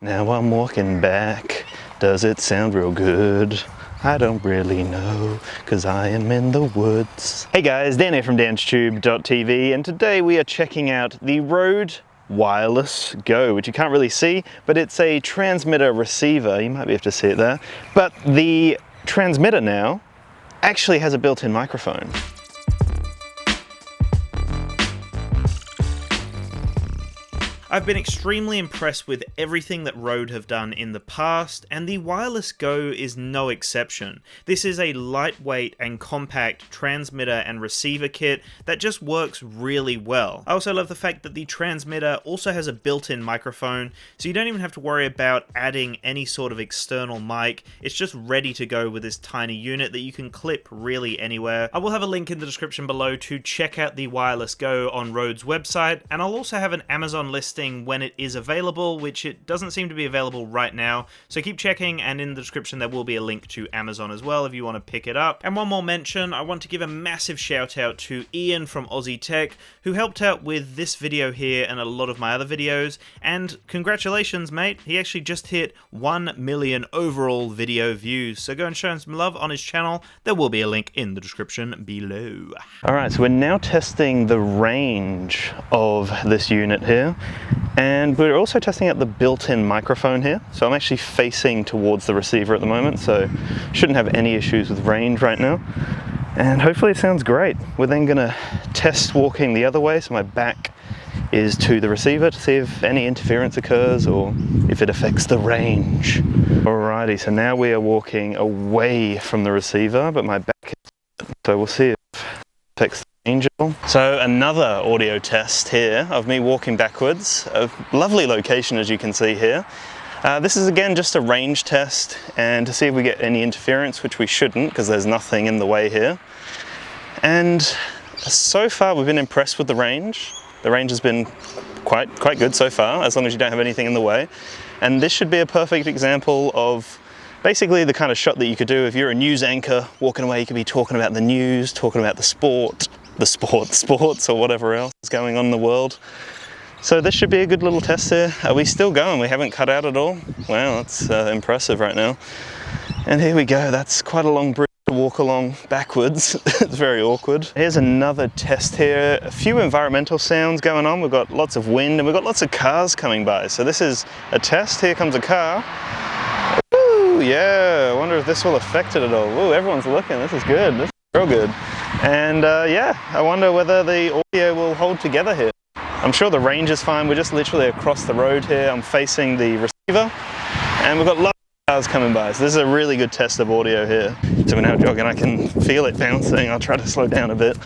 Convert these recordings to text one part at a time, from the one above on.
Now I'm walking back, does it sound real good? I don't really know, cause I am in the woods. Hey guys, Dan here from DansTube.TV, and today we are checking out the Rode Wireless Go, which you can't really see, but it's a transmitter receiver. You might be able to see it there. But the transmitter now actually has a built-in microphone. I've been extremely impressed with everything that Rode have done in the past, and the Wireless Go is no exception. This is a lightweight and compact transmitter and receiver kit that just works really well. I also love the fact that the transmitter also has a built-in microphone, so you don't even have to worry about adding any sort of external mic. It's just ready to go with this tiny unit that you can clip really anywhere. I will have a link in the description below to check out the Wireless Go on Rode's website, and I'll also have an Amazon listing when it is available, which it doesn't seem to be available right now, so keep checking, and in the description there will be a link to Amazon as well if you want to pick it up. And one more mention, I want to give a massive shout out to Ian from Aussie Tech, who helped out with this video here and a lot of my other videos, and congratulations mate, he actually just hit 1 million overall video views, so go and show him some love on his channel. There will be a link in the description below. Alright, so we're now testing the range of this unit here. And we're also testing out the built-in microphone here. So I'm actually facing towards the receiver at the moment, so shouldn't have any issues with range right now. And hopefully it sounds great. We're then gonna test walking the other way, so my back is to the receiver to see if any interference occurs or if it affects the range. Alrighty, so now we are walking away from the receiver, but my back is, so we'll see if it affects the range. So another audio test here of me walking backwards. A lovely location as you can see here. This is again just a range test and to see if we get any interference, which we shouldn't because there's nothing in the way here. And so far we've been impressed with the range. The range has been quite good so far, as long as you don't have anything in the way. And this should be a perfect example of basically the kind of shot that you could do if you're a news anchor walking away. You could be talking about the news, talking about the sports or whatever else is going on in the world. So this should be a good little test here. Are we still going? We haven't cut out at all? Wow, that's impressive right now. And here we go. That's quite a long bridge to walk along backwards. It's very awkward. Here's another test here. A few environmental sounds going on. We've got lots of wind and we've got lots of cars coming by. So this is a test. Here comes a car. Ooh, yeah, I wonder if this will affect it at all. Ooh, everyone's looking. This is good. This is real good. And yeah, I wonder whether the audio will hold together here. I'm sure the range is fine. We're just literally across the road here. I'm facing the receiver and we've got lots of cars coming by. So this is a really good test of audio here. So we're now jogging. I can feel it bouncing. I'll try to slow down a bit.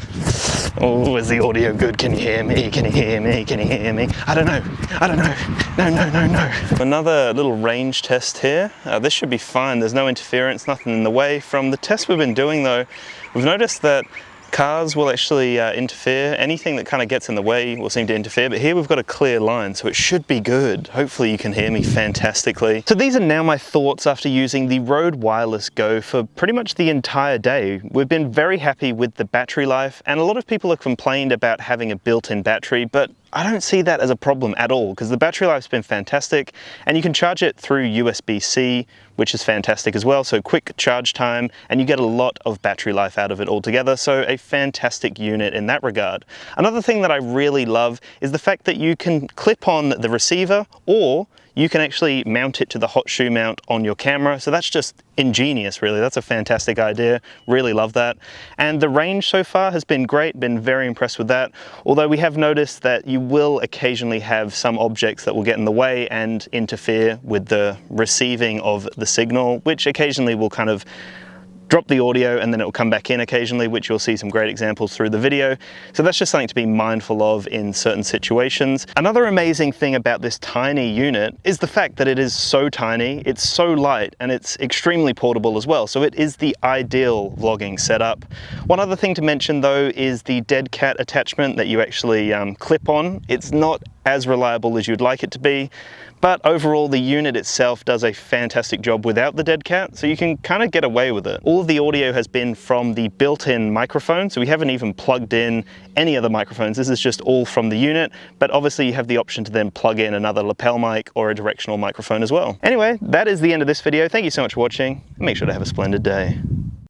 Oh, is the audio good? Can you hear me? Can you hear me? Can you hear me? I don't know. I don't know. No. Another little range test here. This should be fine. There's no interference, nothing in the way. From the test we've been doing though, we've noticed that cars will actually interfere. Anything that kind of gets in the way will seem to interfere, but here we've got a clear line, so it should be good. Hopefully you can hear me fantastically. So these are now my thoughts after using the Rode Wireless Go for pretty much the entire day. We've been very happy with the battery life, and a lot of people have complained about having a built-in battery, but I don't see that as a problem at all because the battery life's been fantastic and you can charge it through USB-C, which is fantastic as well. So quick charge time and you get a lot of battery life out of it altogether. So a fantastic unit in that regard. Another thing that I really love is the fact that you can clip on the receiver or you can actually mount it to the hot shoe mount on your camera. So that's just ingenious, really. That's a fantastic idea. Really love that. And the range so far has been great, been very impressed with that. Although we have noticed that you will occasionally have some objects that will get in the way and interfere with the receiving of the signal, which occasionally will kind of drop the audio and then it will come back in occasionally, which you'll see some great examples through the video. So that's just something to be mindful of in certain situations. Another amazing thing about this tiny unit is the fact that it is so tiny, it's so light, and it's extremely portable as well. So it is the ideal vlogging setup. One other thing to mention though is the dead cat attachment that you actually clip on. It's not as reliable as you'd like it to be. But overall, the unit itself does a fantastic job without the dead cat, so you can kind of get away with it. All of the audio has been from the built-in microphone, so we haven't even plugged in any other microphones. This is just all from the unit, but obviously you have the option to then plug in another lapel mic or a directional microphone as well. Anyway, that is the end of this video. Thank you so much for watching, and make sure to have a splendid day.